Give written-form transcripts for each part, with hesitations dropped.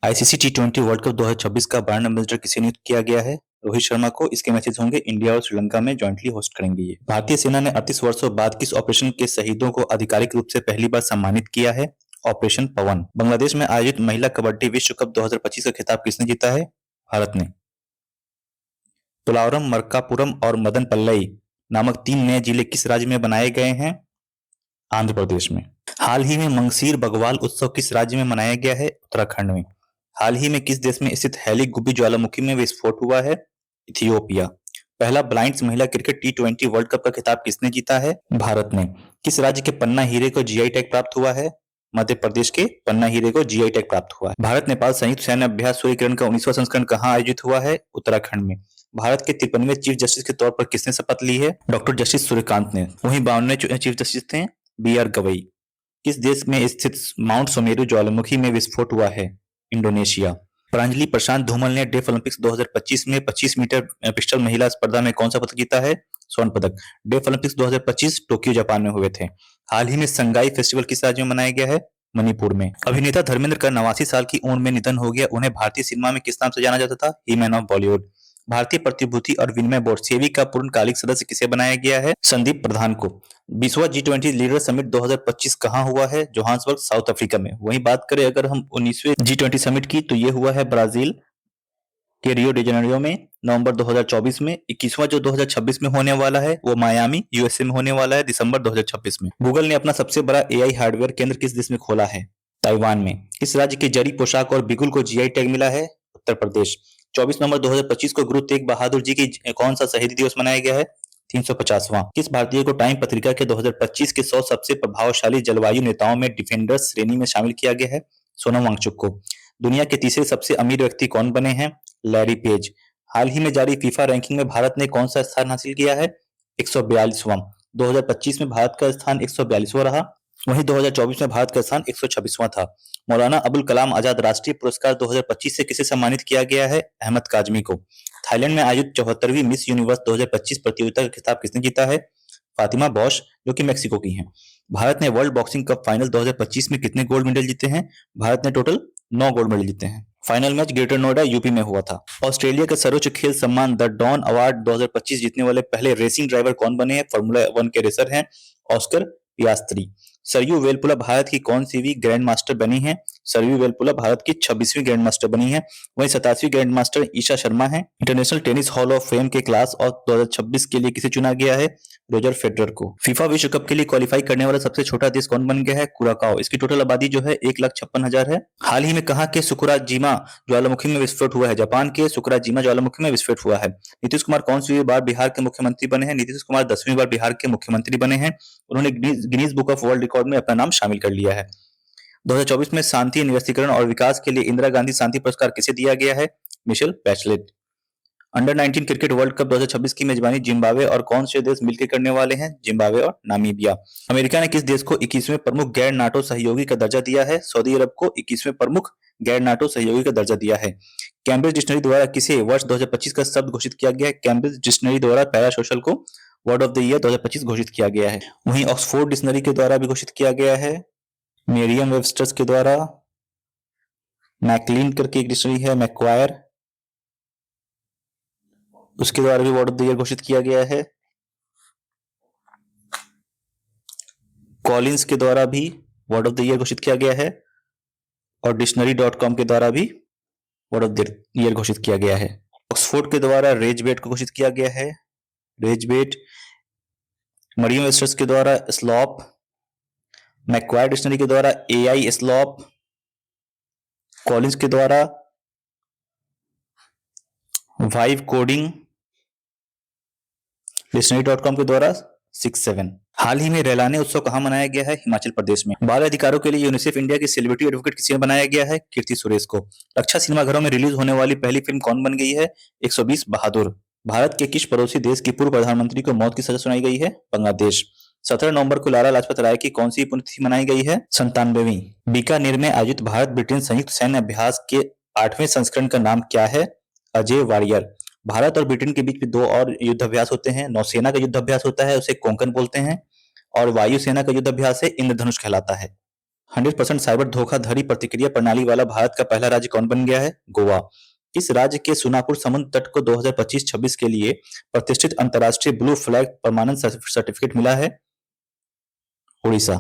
ICC टी20 world cup 2026 का brand ambassador किसे नियुक्त किया गया है? रोहित शर्मा को। इसके मैचेस होंगे इंडिया और श्रीलंका में जॉइंटली होस्ट करेंगे ये। भारतीय सेना ने 38 वर्षों बाद किस ऑपरेशन के शहीदों को आधिकारिक रूप से पहली बार सम्मानित किया है? ऑपरेशन पवन। बांग्लादेश में आयोजित महिला कबड्डी विश्व कप 2025 का खिताब किसने जीता है? भारत ने। पोलावरम, मरकापुरम और मदनपल्लई नामक 3 नए जिले किस राज्य में बनाए गए हैं? आंध्र प्रदेश में। हाल ही में मंगसीर बगवाल उत्सव किस राज्य में मनाया गया है? उत्तराखंड में। हाल ही में किस देश में स्थित हेली गुब्बी ज्वालामुखी में विस्फोट हुआ है? इथियोपिया। पहला ब्लाइंड्स महिला क्रिकेट टी20 वर्ल्ड कप का खिताब किसने जीता है? भारत ने। किस राज्य के पन्ना हीरे को जीआई टैग प्राप्त हुआ है? मध्य प्रदेश के पन्ना हीरे को जीआई टैग प्राप्त हुआ है। भारत नेपाल संयुक्त सैन्य अभ्यास सूर्यकिरण का 19वां संस्करण कहाँ आयोजित हुआ है? उत्तराखंड में। भारत के 53वें चीफ जस्टिस के तौर पर किसने शपथ ली है? डॉक्टर जस्टिस सूर्यकांत ने। वहीं 52वें चीफ जस्टिस थे बी आर गवई। किस देश में स्थित माउंट सुमेरु ज्वालामुखी में विस्फोट हुआ है? इंडोनेशिया। प्रांजलि प्रशांत धूमल ने डेफ ओलंपिक्स 2025 में 25 मीटर पिस्टल महिला स्पर्धा में कौन सा पदक जीता है? स्वर्ण पदक। डेफ ओलंपिक्स 2025 टोक्यो जापान में हुए थे। हाल ही में संगाई फेस्टिवल किस राज्य में मनाया गया है? मणिपुर में। अभिनेता धर्मेंद्र का 89 साल की उम्र में निधन हो गया। उन्हें भारतीय सिनेमा में किस नाम से जाना जाता था? ही मैन ऑफ बॉलीवुड। भारतीय प्रतिभूति और विनिमय बोर्ड सेबी का पूर्णकालिक सदस्य किसे बनाया गया है? संदीप प्रधान को। 20वां G20 लीडर समिट 2025 कहाँ हुआ है? जोहान्सबर्ग, साउथ अफ्रीका में। वहीं बात करें अगर हम 19वें G20 समिट की तो ये हुआ है ब्राजील के रियो डी जेनेरियो में नवंबर 2024 में। 21वां जो 2026 में होने वाला है वो मायामी यूएसए में होने वाला है दिसंबर 2026 में। गूगल ने अपना सबसे बड़ा एआई हार्डवेयर केंद्र किस देश में खोला है? ताइवान में। किस राज्य की जरी पोशाक और बिगुल को जीआई टैग मिला है? उत्तर प्रदेश। 24 नवंबर 2025 को गुरु तेग बहादुर जी की कौन सा शहीदी दिवस मनाया गया है? 350वां। किस भारतीय को टाइम पत्रिका के 2025 के 100 सबसे प्रभावशाली जलवायु नेताओं में डिफेंडर्स श्रेणी में शामिल किया गया है? सोनम वांगचुक को। दुनिया के तीसरे सबसे अमीर व्यक्ति कौन बने हैं? Larry page. हाल ही में जारी फीफा रैंकिंग में भारत ने कौन सा स्थान हासिल किया है? 142वां। 2025 में भारत का स्थान 142वां रहा। वहीं 2024 में भारत का स्थान 126वां था। मौलाना अबुल कलाम आजाद राष्ट्रीय पुरस्कार 2025 से किसे सम्मानित किया गया है? अहमद काजमी को। थाईलैंड में आयोजित 74वीं मिस यूनिवर्स 2025 प्रतियोगिता का खिताब किसने जीता है? फातिमा बॉश, जो कि मेक्सिको की हैं। भारत ने वर्ल्ड बॉक्सिंग कप फाइनल 2025 में कितने गोल्ड मेडल जीते हैं? भारत ने टोटल 9 गोल्ड मेडल जीते हैं। Final match greater Noida UP में हुआ था। ऑस्ट्रेलिया का सर्वोच्च खेल सम्मान द डॉन अवार्ड 2025 जीतने वाले पहले रेसिंग ड्राइवर कौन बने हैं? फॉर्मूला 1 के रेसर हैं ऑस्कर पियास्त्री। सरयू वेलपुला भारत की कौन सी भी ग्रैंड मास्टर बनी है? सरयू वेलपुला भारत की 26वीं ग्रैंड मास्टर बनी है। वहीं 27वीं ग्रैंड मास्टर ईशा शर्मा है। International tennis hall of fame के क्लास ऑफ 2026 के लिए किसे चुना गया है? रोजर फेडरर को। फीफा विश्व कप के लिए क्वालिफाई करने वाला सबसे छोटा देश कौन बन गया है? कुराकाओ। इसकी टोटल आबादी जो है 1,56,000 है। हाल ही में कहा कि सुकुराजीमा ज्वालामुखी में विस्फोट हुआ है? जापान के सुकुराजीमा ज्वालामुखी में विस्फोट हुआ है। नीतीश कुमार कौन सी बार बिहार के मुख्यमंत्री बने हैं? नीतीश कुमार 10वीं बार बिहार के मुख्यमंत्री बने हैं। उन्होंने Guinness book of world record में अपना नाम शामिल कर लिया है। 2024 में शांति, निरस्त्रीकरण और विकास के लिए इंदिरा गांधी शांति पुरस्कार किसे दिया गया है? Michelle Bachelet. Under 19 cricket world cup 2026 की मेजबानी जिम्बाब्वे और कौन से देश मिलकर करने वाले हैं? जिम्बाब्वे और नामीबिया। अमेरिका ने किस देश को 21वें प्रमुख गैर नाटो सहयोगी का दर्जा दिया है? सऊदी अरब को 21वें प्रमुख गैर नाटो सहयोगी का दर्जा दिया है। कैम्ब्रिज डिक्शनरी द्वारा किसे वर्ष 2025 का शब्द घोषित किया गया है? कैम्ब्रिज डिक्शनरी द्वारा पैरासोशल को वर्ड ऑफ द ईयर 2025 घोषित किया गया है। वहीं ऑक्सफोर्ड डिक्शनरी के द्वारा भी घोषित किया गया है। मेरियम वेबस्टर्स के द्वारा, मैकलिन करके एक डिक्शनरी है, मैक्वायर, उसके द्वारा भी वर्ड ऑफ द ईयर घोषित किया गया है। कॉलिंस के द्वारा भी वर्ड ऑफ द ईयर घोषित किया गया है और डिक्शनरी.com के द्वारा भी वर्ड ऑफ द ईयर घोषित किया गया है। ऑक्सफोर्ड के द्वारा रेजबेट को घोषित किया गया है, रेजबेट। मरियम वेबस्टर्स के द्वारा स्लॉप, मैक्वायर डिक्शनरी के द्वारा एआई स्लॉप, कॉलिंस के द्वारा वाइव कोडिंग, डिक्शनरी.com के द्वारा 67। हाल ही में रैलाने उत्सव कहां मनाया गया है? हिमाचल प्रदेश में। बाल अधिकारों के लिए यूनिसेफ इंडिया की सेलिब्रिटी एडवोकेट किसे बनाया गया है? कीर्ति सुरेश को। रक्षा सिनेमाघरों में रिलीज होने वाली पहली फिल्म कौन बन गई है? 120 बहादुर। भारत के किस पड़ोसी देश की पूर्व प्रधानमंत्री को मौत की सजा सुनाई गई है? बांग्लादेश। 17 नवंबर को लाला लाजपत राय की कौन सी पुण्यतिथि मनाई गई है? 97वीं। बीकानेर में आयोजित भारत ब्रिटेन संयुक्त सैन्य अभ्यास के 8वें संस्करण का नाम क्या है? अजय वॉरियर। भारत और ब्रिटेन के बीच में 2 और युद्धाभ्यास होते हैं। नौसेना का युद्धाभ्यास होता है, उसे कोंकण बोलते हैं, और वायुसेना का युद्धाभ्यास है इंद्रधनुष कहलाता है। 100% साइबर धोखाधड़ी प्रतिक्रिया प्रणाली वाला भारत का पहला राज्य कौन बन गया है? गोवा। किस राज्य के सुनापुर समुद्र तट को 2025-26 के लिए प्रतिष्ठित अंतर्राष्ट्रीय ब्लू फ्लैग प्रमाणन सर्टिफिकेट मिला है? उड़ीसा।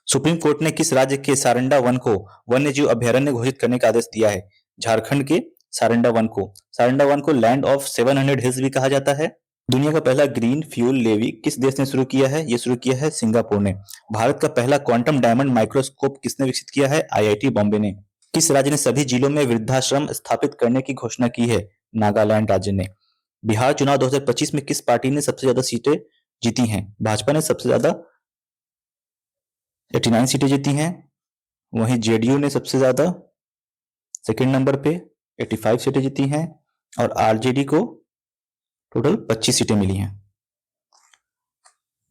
सुप्रीम कोर्ट ने किस राज्य के सारंडा वन को वन्यजीव अभयारण्य घोषित करने का आदेश दिया है? झारखंड के सारंडा वन को। सारंडा वन को लैंड ऑफ 700 हिल्स भी कहा जाता है। दुनिया का पहला ग्रीन फ्यूल लेवी किस देश ने शुरू किया है? ये शुरू किया है सिंगापुर ने। भारत का पहला क्वांटम डायमंड माइक्रोस्कोप किसने विकसित किया है? आईआईटी बॉम्बे ने। किस राज्य ने सभी जिलों में वृद्धाश्रम स्थापित करने की घोषणा की है? नागालैंड राज्य ने। बिहार चुनाव 2025 में किस पार्टी ने सबसे ज्यादा सीटें जीती हैं? भाजपा ने सबसे ज्यादा 89 सीटें जीती हैं। वहीं जेडीयू ने सबसे ज्यादा सेकंड नंबर पे 85 सीटें जीती हैं और आरजेडी को टोटल 25 सीटें मिली हैं।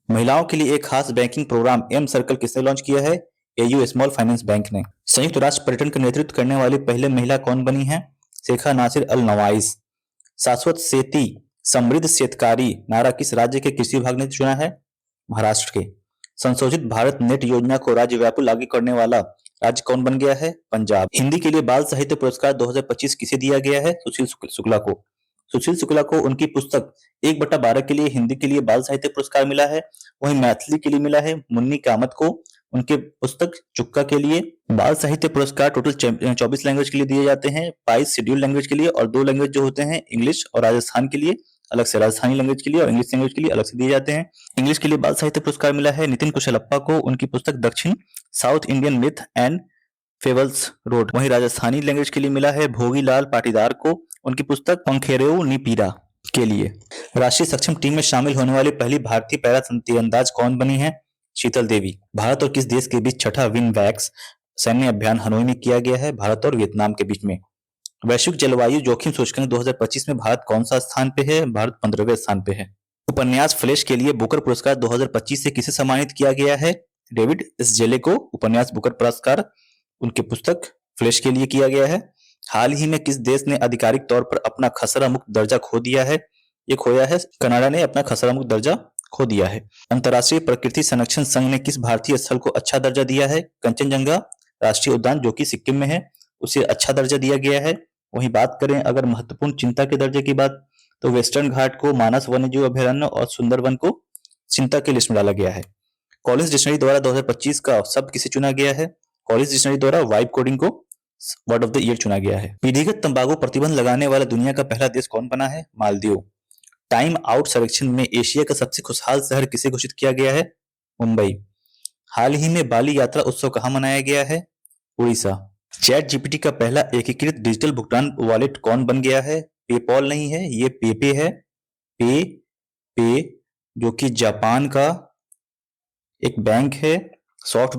महिलाओं के लिए एक खास बैंकिंग प्रोग्राम एम सर्कल किसने लॉन्च किया है? एयू स्मॉल फाइनेंस बैंक ने। संयुक्त राष्ट्र पर्यटन का नेतृत्व करने वाली पहले महिला कौन बनी है? शेखा नासिर अल नवाइस। शाश्वत खेती समृद्ध शेतकारी नारा किस राज्य के कृषि विभाग ने चुना है? महाराष्ट्र के। संशोधित भारत नेट योजना को राज्यव्यापी लागू करने वाला राज्य कौन बन गया है? पंजाब। हिंदी के लिए बाल साहित्य पुरस्कार 2025 किसे दिया गया है? सुशील शुक्ला को। सुशील शुक्ला को उनकी पुस्तक 1/12 के लिए हिंदी के लिए बाल साहित्य पुरस्कार मिला है। वहीं मैथिली के लिए मिला है मुन्नी कामत को उनके पुस्तक चुक्का के लिए। बाल साहित्य पुरस्कार टोटल 24 लैंग्वेज के लिए दिए जाते हैं, 22 शेड्यूल लैंग्वेज के लिए और 2 लैंग्वेज जो होते हैं इंग्लिश और राजस्थान के लिए अलग से, राजस्थानी लैंग्वेज के लिए और इंग्लिश लैंग्वेज के लिए अलग से दिए जाते हैं। इंग्लिश के लिए बाल साहित्य पुरस्कार मिला है नितिन कुशलप्पा को उनकी पुस्तक दक्षिण south Indian myth and fables road. वहीं राजस्थानी लैंग्वेज के लिए मिला है भोगीलाल पाटीदार को उनकी पुस्तक पंखेरेऊ नीपीरा के लिए। राष्ट्रीय सक्षम टीम में शामिल होने वाली पहली भारतीय पैरा तीरंदाज कौन बनी है? शीतल देवी। भारत और किस देश के बीच छठा विनवैक्स सैन्य अभियान हनोई में किया गया है? भारत और वियतनाम के बीच में। वैश्विक जलवायु जोखिम सूचकांक 2025 में भारत कौन सा स्थान पे है? भारत 15वें स्थान पे है। उपन्यास फ्लैश के लिए बुकर पुरस्कार 2025 से किसे सम्मानित किया गया है? डेविड एस जेले को उपन्यास बुकर पुरस्कार उनकी पुस्तक फ्लैश के लिए किया गया है। हाल ही में किस देश ने आधिकारिक तौर पर अपना खसरा मुक्त दर्जा खो दिया है? ये खोया है कनाडा ने अपना खसरा मुक्त दर्जा खो दिया है। अंतर्राष्ट्रीय प्रकृति संरक्षण संघ ने किस भारतीय स्थल को अच्छा दर्जा दिया है? कंचनजंगा राष्ट्रीय उद्यान जो कि सिक्किम में है उसे अच्छा दर्जा दिया गया है। वहीं बात करें अगर महत्वपूर्ण चिंता के दर्जे की बात तो वेस्टर्न घाट को मानस वन्यजीव अभयारण्य और सुंदरवन को चिंता की लिस्ट में डाला गया है। कॉलेज डिक्शनरी द्वारा 2025 का शब्द किसे चुना गया है? कॉलेज डिक्शनरी द्वारा वाइब कोडिंग को वर्ड ऑफ द ईयर चुना गया है। विधिगत तंबाकू प्रतिबंध लगाने वाला दुनिया का पहला देश कौन बना है? मालदीव। टाइम आउट सर्वेक्षण में एशिया का सबसे खुशहाल शहर किसे घोषित किया गया है? मुंबई। हाल ही में बाली यात्रा उत्सव कहां मनाया गया है? उड़ीसा। चैट जीपीटी का पहला एकीकृत डिजिटल भुगतान वॉलेट कौन बन गया है? पेपॉल नहीं है, ये पेपे है। पे जो कि जापान का एक बैंक है, सॉफ्ट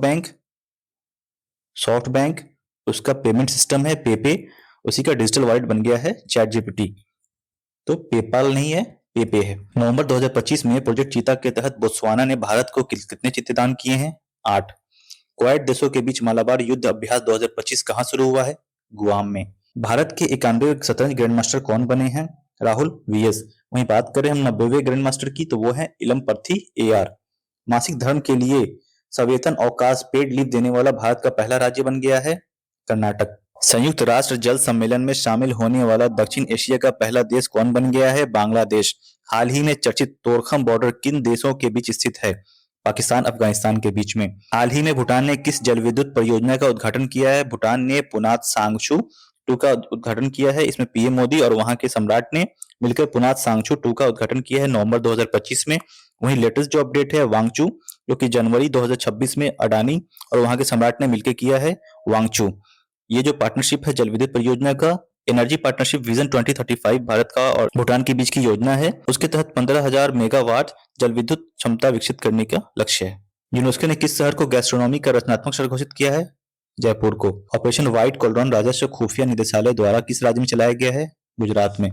बैंक उसका पेमेंट सिस्टम है पेपे, उसी का डिजिटल वॉलेट बन गया है चैट जीपीटी। तो पेपाल नहीं है, पेपे है। नवंबर 2025 में प्रोजेक्ट चीता के तहत बोत्सवाना ने भारत को कितने चित्ते दान किए हैं? 8। क्वाड देशों के बीच मालाबार युद्ध अभ्यास 2025 कहां शुरू हुआ है? गुआम में। भारत के 91वें शतरंज ग्रैंडमास्टर कौन बने हैं? राहुल वीएस। वहीं बात करें हम 90वें ग्रैंडमास्टर की तो वो है इलमपर्थी एआर। मासिक धर्म के लिए सवेतन अवकाश पेड लीव देने वाला भारत का पहला राज्य बन गया है कर्नाटक। संयुक्त राष्ट्र जल सम्मेलन में शामिल होने वाला दक्षिण एशिया का पहला देश कौन बन गया है? बांग्लादेश। हाल ही में चर्चित तोरखम बॉर्डर किन देशों के बीच स्थित है? पाकिस्तान अफगानिस्तान के बीच में। हाल ही में भूटान ने किस जल विद्युत परियोजना का उद्घाटन किया है? भूटान ने पुनात सांगचू 2 का उद्घाटन किया है। इसमें पीएम मोदी और वहां के सम्राट ने मिलकर पुनात सांगचू 2 का उद्घाटन किया है नवंबर 2025 में। वहीं लेटेस्ट जो अपडेट है वांगचू जो कि जनवरी 2026 में अडानी और वहां के सम्राट ने मिलकर किया है वांगचू। ये जो पार्टनरशिप है जल विद्युत परियोजना का एनर्जी पार्टनरशिप विजन 2035 भारत का और भूटान के बीच की योजना है। उसके तहत 15,000 मेगावाट जल विद्युत क्षमता विकसित करने का लक्ष्य है। यूनेस्को ने किस शहर को गैस्ट्रोनॉमी का रचनात्मक शहर घोषित किया है? जयपुर को। ऑपरेशन व्हाइट कॉलरॉन राजस्व खुफिया निदेशालय द्वारा किस राज्य में चलाया गया है? गुजरात में।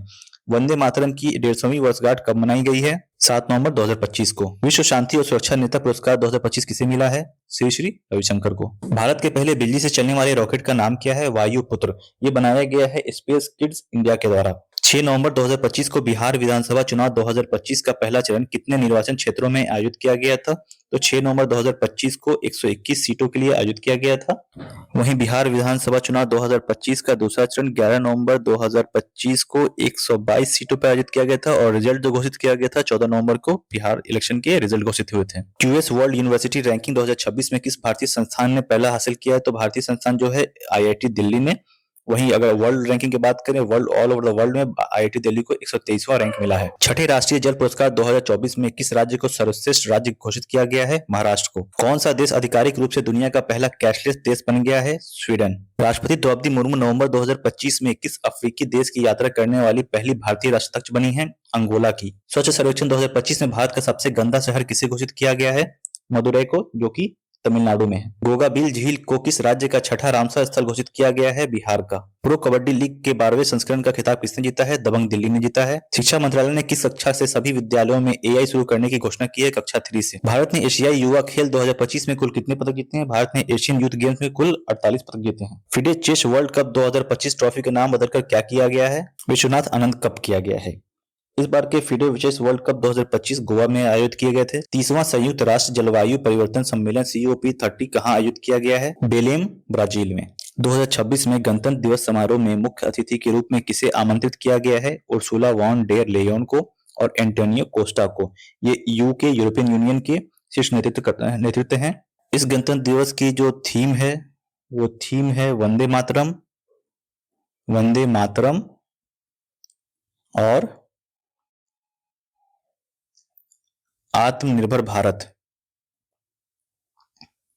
वंदे मातरम की 150वीं वर्षगांठ कब मनाई गई है? 7 नवंबर 2025 को। विश्व शांति और सुरक्षा नेता पुरस्कार 2025 किसे मिला है? श्री रविशंकर को। भारत के पहले बिजली से चलने वाले रॉकेट का नाम क्या है? वायुपुत्र। ये बनाया गया है स्पेस किड्स इंडिया के द्वारा। 6 नवंबर 2025 को बिहार विधानसभा चुनाव 2025 का पहला चरण कितने निर्वाचन क्षेत्रों में आयोजित किया गया था? तो 6 नवंबर 2025 को 121 सीटों के लिए आयोजित किया गया था। वहीं बिहार विधानसभा चुनाव 2025 का दूसरा चरण 11 नवंबर 2025 को 122 सीटों पर आयोजित किया गया था और रिजल्ट जो घोषित किया गया था 14 नवंबर को बिहार इलेक्शन के रिजल्ट घोषित हुए थे। क्यूएस वर्ल्ड यूनिवर्सिटी रैंकिंग 2026 में किस भारतीय संस्थान ने पहला हासिल किया है? तो भारतीय संस्थान जो है आईआईटी दिल्ली ने। वहीं अगर वर्ल्ड रैंकिंग की बात करें world all over the world में आईआईटी दिल्ली को 123वां रैंक मिला है। छठे राष्ट्रीय जल पुरस्कार 2024 में किस राज्य को सर्वश्रेष्ठ राज्य घोषित किया गया है? महाराष्ट्र को। कौन सा देश आधिकारिक रूप से दुनिया का पहला कैशलेस देश बन गया है? स्वीडन। राष्ट्रपति द्रौपदी मुर्मू नवंबर 2025 में किस अफ्रीकी देश की यात्रा करने वाली पहली भारतीय राष्ट्राध्यक्ष बनी है? अंगोला की। स्वच्छ सर्वेक्षण 2025 में भारत का सबसे गंदा शहर किसे घोषित किया गया है? मदुरै को, जो कि तमिलनाडु में है। गोगाबिल झील को किस राज्य का छठा रामसर स्थल घोषित किया गया है? बिहार का। प्रो कबड्डी लीग के 12वें संस्करण का खिताब किसने जीता है? दबंग दिल्ली ने जीता है। शिक्षा मंत्रालय ने किस कक्षा से सभी विद्यालयों में एआई शुरू करने की घोषणा की है? कक्षा 3 से। भारत ने एशियाई युवा खेल 2025 में कुल कितने पदक जीते हैं? भारत ने एशियन यूथ गेम्स में कुल 48 पदक जीते हैं। FIDE chess world cup 2025 trophy का नाम बदलकर क्या किया गया है? विश्वनाथ आनंद कप किया गया है। इस बार के FIDE chess world cup 2025 Goa में आयोजित किए गए थे। 30वां संयुक्त राष्ट्र जलवायु परिवर्तन सम्मेलन COP30 कहां आयोजित किया गया है? बेलेम, ब्राजील में। 2026 में गणतंत्र दिवस समारोह में मुख्य अतिथि के रूप में किसे आमंत्रित किया गया है? उर्सुला वॉन डेर लेयन को और एंटोनियो कोस्टा को। ये यूके यूरोपियन यूनियन के शीर्ष नेतृत्व हैं। इस गणतंत्र दिवस की जो थीम है वो थीम है वंदे मातरम, वंदे मातरम और आत्मनिर्भर भारत।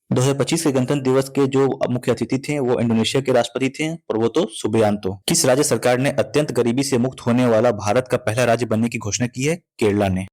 2025 के गणतंत्र दिवस के जो मुख्य अतिथि थे वो इंडोनेशिया के राष्ट्रपति थे पर्वतो सुबियांतो। किस राज्य सरकार ने अत्यंत गरीबी से मुक्त होने वाला भारत का पहला राज्य बनने की घोषणा की है? केरला ने।